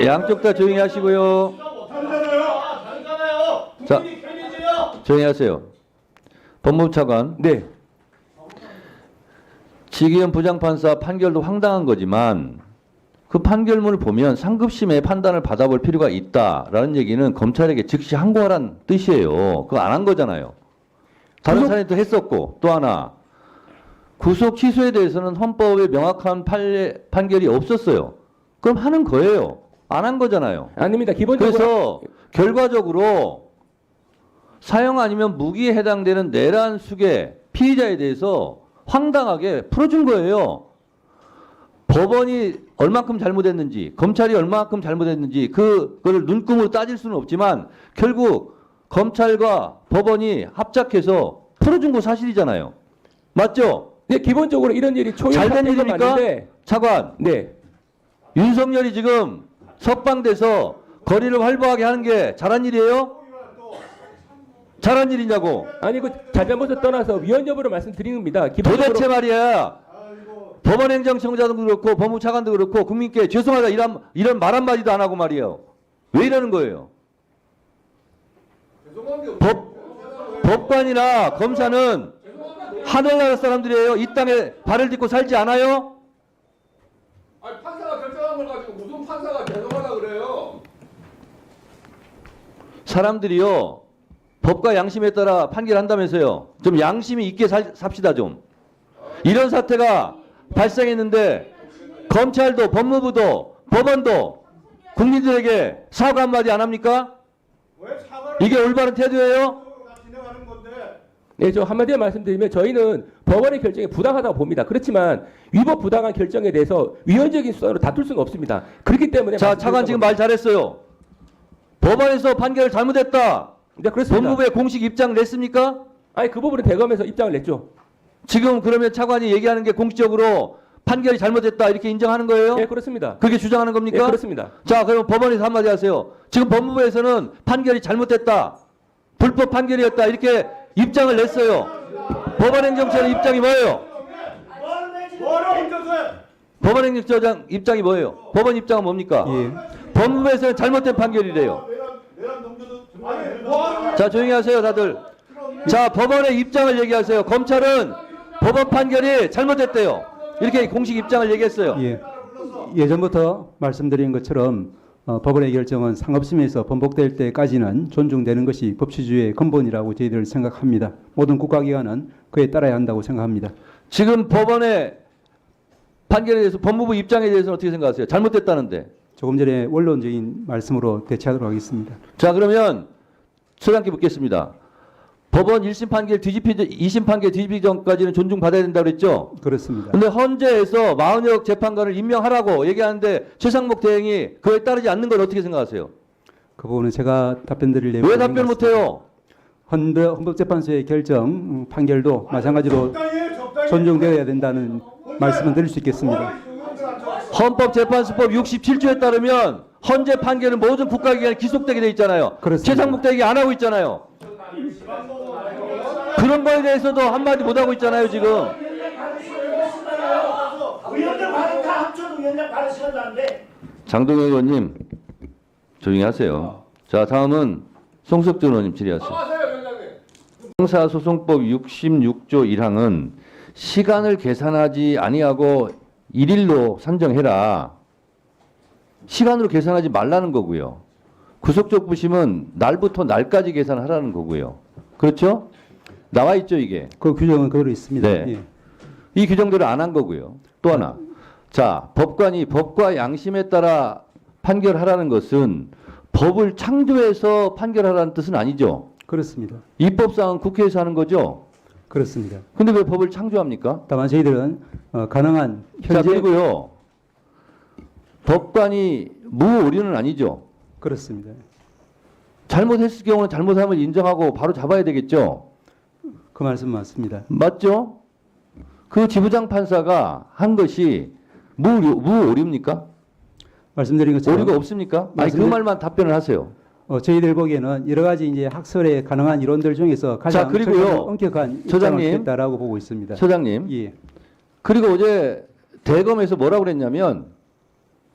양쪽 다 조용히 하시고요. 자, 조용히 하세요. 법무부 차관. 네. 지기현 부장판사 판결도 황당한 거지만 그 판결문을 보면 상급심의 판단을 받아볼 필요가 있다라는 얘기는 검찰에게 즉시 항고하라는 뜻이에요. 그거 안 한 거잖아요. 다른 사람도 했었고, 또 하나 구속 취소에 대해서는 헌법에 명확한 판결이 없었어요. 그럼 하는 거예요. 안 한 거잖아요. 아닙니다. 기본적으로. 그래서 결과적으로 사형 아니면 무기에 해당되는 내란 수괴 피의자에 대해서 황당하게 풀어준 거예요. 법원이 얼만큼 잘못했는지, 검찰이 얼만큼 잘못했는지 그거를 눈금으로 따질 수는 없지만 결국 검찰과 법원이 합작해서 풀어준 거 사실이잖아요. 맞죠? 네, 기본적으로 이런 일이 초유 잘 된 사태가 일입니까? 맞는데. 차관, 네. 윤석열이 지금 석방돼서 거리를 활보하게 하는 게 잘한 일이에요? 잘한 일이냐고. 아니 그 잘잘못을 떠나서 위헌 여부를 말씀드리는 겁니다. 기본적으로. 도대체 말이야. 법원행정청장도 그렇고 법무차관도 그렇고 국민께 죄송하다 이런 말 한마디도 안 하고 말이에요. 왜 이러는 거예요? 법관이나 검사는 하늘나라 사람들이에요. 이 땅에 발을 딛고 살지 않아요? 아니 판사가 결정한 걸 가지고 무슨 판사가 죄송하다 그래요? 사람들이요. 법과 양심에 따라 판결한다면서요. 좀 양심이 있게 삽시다 좀. 이런 사태가 발생했는데 검찰도 법무부도 법원도 국민들에게 사과 한마디 안 합니까? 왜 사과를 이게 올바른 태도예요? 진행하는 건데? 네, 저 한마디 말씀드리면 저희는 법원의 결정이 부당하다고 봅니다. 그렇지만 위법 부당한 결정에 대해서 위헌적인 수단으로 다툴 수는 없습니다. 그렇기 때문에 자, 차관 지금 말 잘했어요. 법원에서 판결을 잘못했다. 네, 그렇습니다. 법무부에 공식 입장 냈습니까? 아니 그 부분은 대검에서 입장을 냈죠. 지금 그러면 차관이 얘기하는 게 공식적으로 판결이 잘못됐다 이렇게 인정하는 거예요? 네, 그렇습니다. 그렇게 주장하는 겁니까? 네, 그렇습니다. 자, 그럼 법원에서 한마디 하세요. 지금 법무부에서는 판결이 잘못됐다. 불법 판결이었다. 이렇게 입장을 냈어요. 법원행정처의 입장이 뭐예요? 뭐를 혼자서 해? 법원행정처장 입장이 뭐예요? 법원 입장은 뭡니까? 법무부에서는 잘못된 판결이래요. 내란 넘겨도 아니 뭐 자, 조용히 하세요, 다들. 자, 법원의 입장을 얘기하세요. 검찰은 법원 판결이 잘못됐대요. 이렇게 공식 입장을 얘기했어요. 예전부터 말씀드린 것처럼 법원의 결정은 상업심에서 번복될 때까지는 존중되는 것이 법치주의의 근본이라고 저희들 생각합니다. 모든 국가기관은 그에 따라야 한다고 생각합니다. 지금 법원의 판결에 대해서 법무부 입장에 대해서는 어떻게 생각하세요? 잘못됐다는데. 조금 전에 원론적인 말씀으로 대체하도록 하겠습니다. 자, 그러면 소장께 묻겠습니다. 법원 1심 판결 뒤집히기 2심 판결 뒤집히기 전까지는 존중받아야 된다고 그랬죠? 그렇습니다. 근데 헌재에서 마흔여억 재판관을 임명하라고 얘기하는데 최상목 대행이 그에 따르지 않는 걸 어떻게 생각하세요? 그 부분은 제가 답변 드릴 내용이 왜 아닌 답변 것 같습니다. 못해요? 헌법재판소의 결정 판결도 마찬가지로 존중되어야 된다는 말씀을 드릴 수 있겠습니다. 헌법재판소법 67조에 따르면 헌재 판결은 모든 국가기관에 기속되게 돼 있잖아요. 그렇습니다. 최상목 대행이 안 하고 있잖아요. 그런 거에 대해서도 한마디 못 하고 있잖아요, 지금. 의원들 발언 다 합쳐도 의원들 발언 시간도 안 돼. 장동영 의원님 조용히 하세요. 자, 다음은 송석준 의원님 질의하세요. 하세요 위원장님. 형사소송법 66조 1항은 시간을 계산하지 아니하고 일일로 산정해라. 시간으로 계산하지 말라는 거고요. 구속적 부심은 날부터 날까지 계산하라는 거고요. 그렇죠? 나와 있죠, 이게. 그 규정은 그대로 있습니다. 네. 예. 이 규정대로 안 한 거고요. 또 하나. 자, 법관이 법과 양심에 따라 판결하라는 것은 법을 창조해서 판결하라는 뜻은 아니죠. 그렇습니다. 입법상은 국회에서 하는 거죠. 그렇습니다. 근데 왜 법을 창조합니까? 다만 저희들은 가능한 자, 현재 그리고요. 법관이 무오류는 아니죠. 그렇습니다. 잘못했을 경우는 잘못함을 인정하고 바로 잡아야 되겠죠. 그 말씀 맞습니다. 맞죠? 그 지부장 판사가 한 것이 무오류입니까? 말씀드린 것처럼 오류가 없습니까? 아니, 그 말씀드린- 말만 답변을 하세요. 저희들 보기에는 여러 가지 이제 학설에 가능한 이론들 중에서 가장 그리고요. 철저하고 엄격한 입장을 처장님. 했다라고 보고 있습니다. 처장님. 예. 그리고 어제 대검에서 뭐라고 그랬냐면,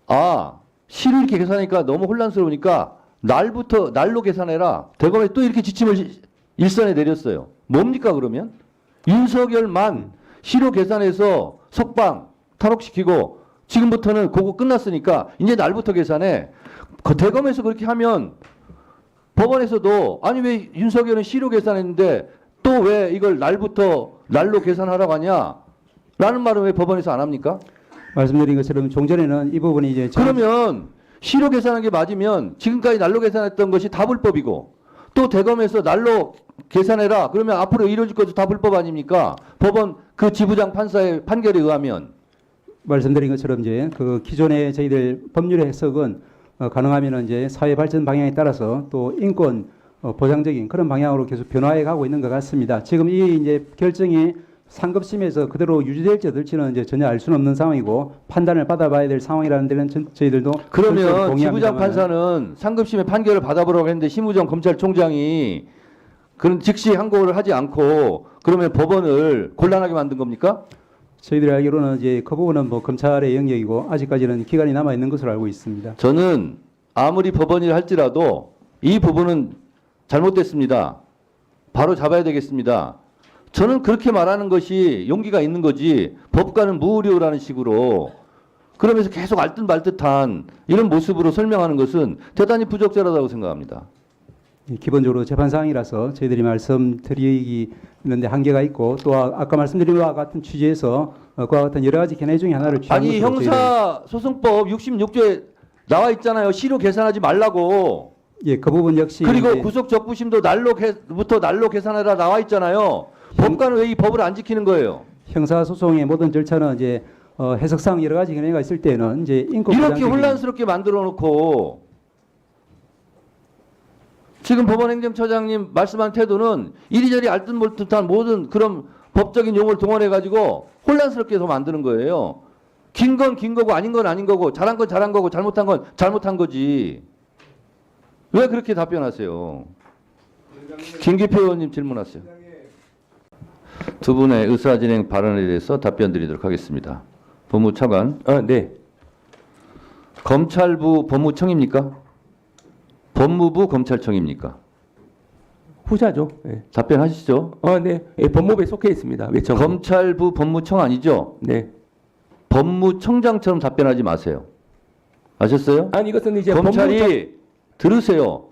아, 시로 이렇게 계산하니까 너무 혼란스러우니까 날로 계산해라. 대검에 또 이렇게 지침을 일선에 내렸어요. 뭡니까 그러면? 윤석열만 시로 계산해서 석방 탈옥시키고 지금부터는 그거 끝났으니까 이제 날부터 계산해. 대검에서 그렇게 하면 법원에서도 아니 왜 윤석열은 시로 계산했는데 또 왜 이걸 날로 계산하라고 하냐? 라는 말은 왜 법원에서 안 합니까? 말씀드린 것처럼 종전에는 이 부분이 이제 그러면 시로 계산한 게 맞으면 지금까지 날로 계산했던 것이 다 불법이고 또 대검에서 날로 계산해라. 그러면 앞으로 이루어질 것도 다 불법 아닙니까? 법원 그 지부장 판사의 판결에 의하면. 말씀드린 것처럼 이제 그 기존의 저희들 법률의 해석은 가능하면 이제 사회 발전 방향에 따라서 또 인권 보장적인 그런 방향으로 계속 변화해 가고 있는 것 같습니다. 지금 이 이제 결정이 상급심에서 그대로 유지될지 어떨지는 이제 전혀 알 수는 없는 상황이고 판단을 받아봐야 될 상황이라는 데는 저희들도 그러면 동의합니다만 지부장 판사는 상급심의 판결을 받아보라고 했는데 심우정 검찰총장이 그런 즉시 항고를 하지 않고 그러면 법원을 곤란하게 만든 겁니까? 저희들이 알기로는 이제 그 부분은 뭐 검찰의 영역이고 아직까지는 기간이 남아 있는 것으로 알고 있습니다. 저는 아무리 법원이라 할지라도 이 부분은 잘못됐습니다. 바로 잡아야 되겠습니다. 저는 그렇게 말하는 것이 용기가 있는 거지 법관은 무의료라는 식으로 그러면서 계속 알듯 말듯한 이런 모습으로 설명하는 것은 대단히 부적절하다고 생각합니다. 기본적으로 재판 사항이라서 저희들이 말씀드리는데 한계가 있고 또 아까 말씀드린 것과 같은 취지에서 그와 같은 여러 가지 견해 중에 하나를 취한 아니 것으로 형사소송법 66조에 나와 있잖아요. 시로 계산하지 말라고. 예, 그 부분 역시 그리고 이제 구속 적부심도 날로 계산해라 나와 있잖아요. 법관은 왜 이 법을 안 지키는 거예요? 형사소송의 모든 절차는 이제 해석상 여러 가지 견해가 있을 때는 이제 인권 이렇게 보장적인- 혼란스럽게 만들어 놓고 지금 법원행정처장님 말씀한 태도는 이리저리 알듯말듯한 모든 그런 법적인 용어를 동원해 가지고 혼란스럽게 더 만드는 거예요. 긴 건 긴 거고 아닌 건 아닌 거고 잘한 건 잘한 거고 잘못한 건 잘못한 거지. 왜 그렇게 답변하세요? 김기표 의원님 질문하세요. 두 분의 의사진행 발언에 대해서 답변 드리도록 하겠습니다. 법무차관, 네. 검찰부 법무청입니까? 법무부 검찰청입니까? 후자죠. 네. 답변하시죠. 네. 예, 법무부에 속해 있습니다. 외청. 검찰부 법무청 아니죠? 네. 법무청장처럼 답변하지 마세요. 아셨어요? 아니 이것은 이제 검찰이 들으세요.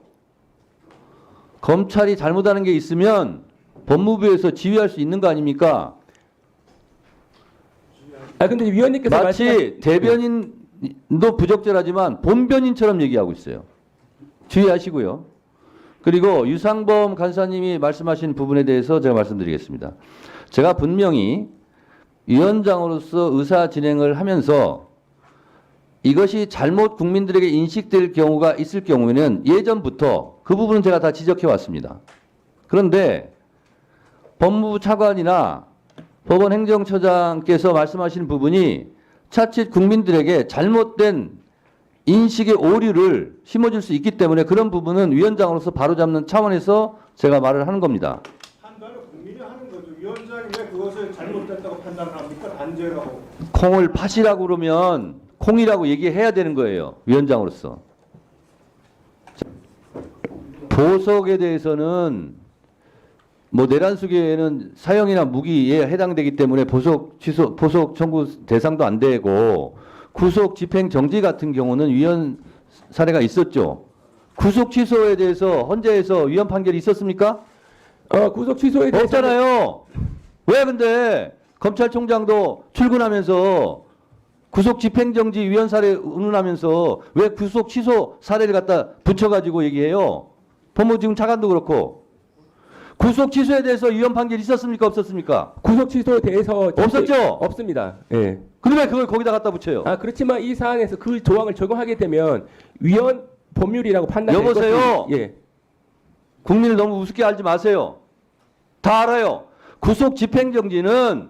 검찰이 잘못하는 게 있으면 법무부에서 지휘할 수 있는 거 아닙니까? 근데 위원님께서 마치 대변인도 부적절하지만 본변인처럼 얘기하고 있어요. 주의하시고요. 그리고 유상범 간사님이 말씀하신 부분에 대해서 제가 말씀드리겠습니다. 제가 분명히 위원장으로서 의사 진행을 하면서 이것이 잘못 국민들에게 인식될 경우가 있을 경우에는 예전부터 그 부분은 제가 다 지적해 왔습니다. 그런데 법무부 차관이나 법원 행정처장께서 말씀하신 부분이 차칫 국민들에게 잘못된 인식의 오류를 심어줄 수 있기 때문에 그런 부분은 위원장으로서 바로잡는 차원에서 제가 말을 하는 겁니다. 판단을 국민이 하는 거죠. 위원장이 왜 그것을 잘못됐다고 판단을 합니까? 단죄라고. 콩을 팥이라고 그러면 콩이라고 얘기해야 되는 거예요. 위원장으로서. 보석에 대해서는 뭐 내란수계에는 사형이나 무기에 해당되기 때문에 보석 청구 대상도 안 되고 구속 집행 정지 같은 경우는 위헌 사례가 있었죠. 구속 취소에 대해서 헌재에서 위헌 판결이 있었습니까? 구속 취소에 대해서 없잖아요. 왜 근데 검찰총장도 출근하면서 구속 집행정지 위헌 사례 운운하면서 왜 구속 취소 사례를 갖다 붙여가지고 얘기해요? 법무부 지금 차관도 그렇고 구속 취소에 대해서 위헌 판결 있었습니까? 없었습니까? 구속 취소에 대해서 없었죠? 없습니다. 예. 그러면 그걸 거기다 갖다 붙여요. 그렇지만 이 사안에서 그 조항을 적용하게 되면 위헌 법률이라고 판단될 여보세요? 것은- 예. 국민을 너무 우습게 알지 마세요. 다 알아요. 구속 집행정지는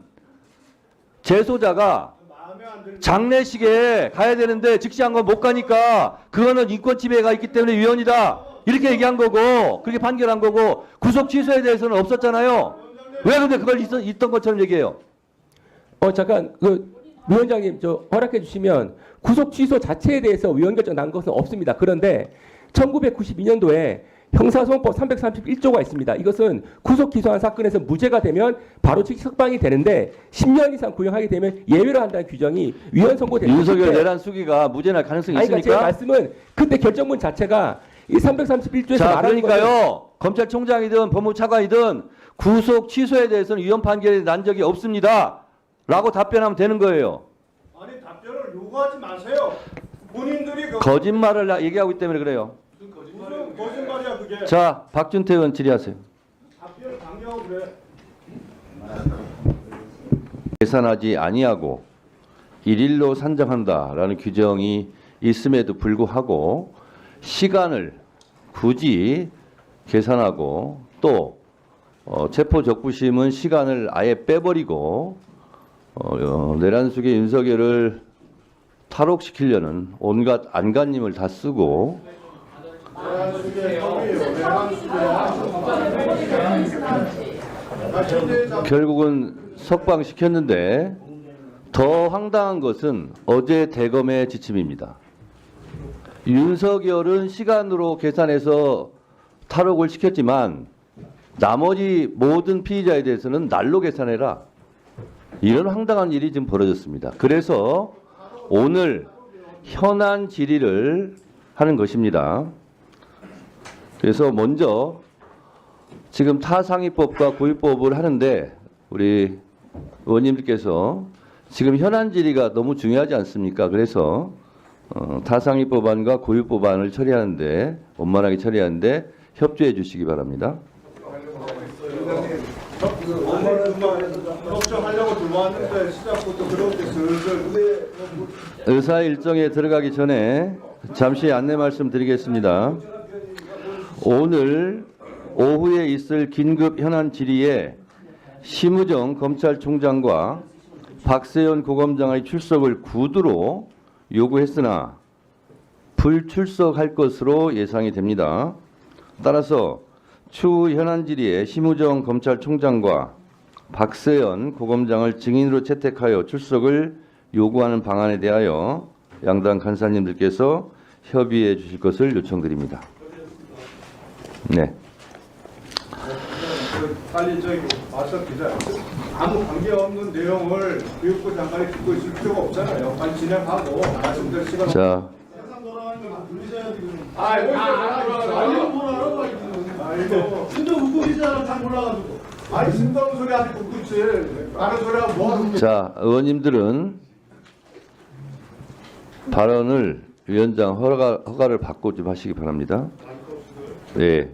재소자가 마음에 안 들면 장례식에 가야 되는데 즉시한 건 못 가니까 그거는 인권 침해가 있기 때문에 위헌이다. 이렇게 얘기한 거고 그렇게 판결한 거고 구속 취소에 대해서는 없었잖아요. 왜 근데 그걸 있던 것처럼 얘기해요? 잠깐 위원장님 저 허락해 주시면 구속 취소 자체에 대해서 위헌 결정 난 것은 없습니다. 그런데 1992년도에 형사소송법 331조가 있습니다. 이것은 구속 기소한 사건에서 무죄가 되면 바로 즉시 석방이 되는데 10년 이상 구형하게 되면 예외로 한다는 규정이 위헌 선고됐습니다. 윤석열 내란 수기가 무죄 날 가능성이 아니, 그러니까 제 있습니까? 말씀은 그때 결정문 자체가 이 331조에서 자, 말하는 것은 그러니까요. 검찰총장이든 법무차관이든 구속 취소에 대해서는 위헌 판결이 난 적이 없습니다. 라고 답변하면 되는 거예요. 아니 답변을 요구하지 마세요. 본인들이 그 거짓말을 얘기하고 있기 때문에 그래요. 무슨 거짓말이야 그게. 자, 박준태 의원 질의하세요. 답변을 강요하고 그래. 계산하지 아니하고 일일로 산정한다라는 규정이 있음에도 불구하고 시간을 굳이 계산하고 또 체포 적부심은 시간을 아예 빼버리고 내란숙의 윤석열을 탈옥시키려는 온갖 안간힘을 다 쓰고 결국은 석방시켰는데 더 황당한 것은 어제 대검의 지침입니다. 윤석열은 시간으로 계산해서 탈옥을 시켰지만 나머지 모든 피의자에 대해서는 날로 계산해라. 이런 황당한 일이 지금 벌어졌습니다. 그래서 오늘 현안 질의를 하는 것입니다. 그래서 먼저 지금 타상위법과 고유법을 하는데 우리 의원님들께서 지금 현안 질의가 너무 중요하지 않습니까? 그래서 타상위법안과 고유법안을 처리하는데 원만하게 처리하는데 협조해 주시기 바랍니다. 걱정하려고 들어왔는데 시작부터 그렇게 슬슬 의사 일정에 들어가기 전에 잠시 안내 말씀드리겠습니다. 오늘 오후에 있을 긴급 현안 질의에 심우정 검찰총장과 박세현 고검장의 출석을 구두로 요구했으나 불출석할 것으로 예상이 됩니다. 따라서 추후 현안 질의에 심우정 검찰총장과 박세현 고검장을 증인으로 채택하여 출석을 요구하는 방안에 대하여 양당 간사님들께서 협의해 주실 것을 요청드립니다. 네. 빨리 저기 와서 기자 아무 관계없는 내용을 교육부 장관이 듣고 있을 필요가 없잖아요. 빨리 진행하고 말씀드릴 시간. 자, 근데 우구리자는 잘 몰라가지고. 아니 쓴다는 소리 하지 듣고 있지. 아는 소리하고 뭐 하는 자, 의원님들은 발언을 위원장 허가를 받고 좀 하시기 바랍니다. 네.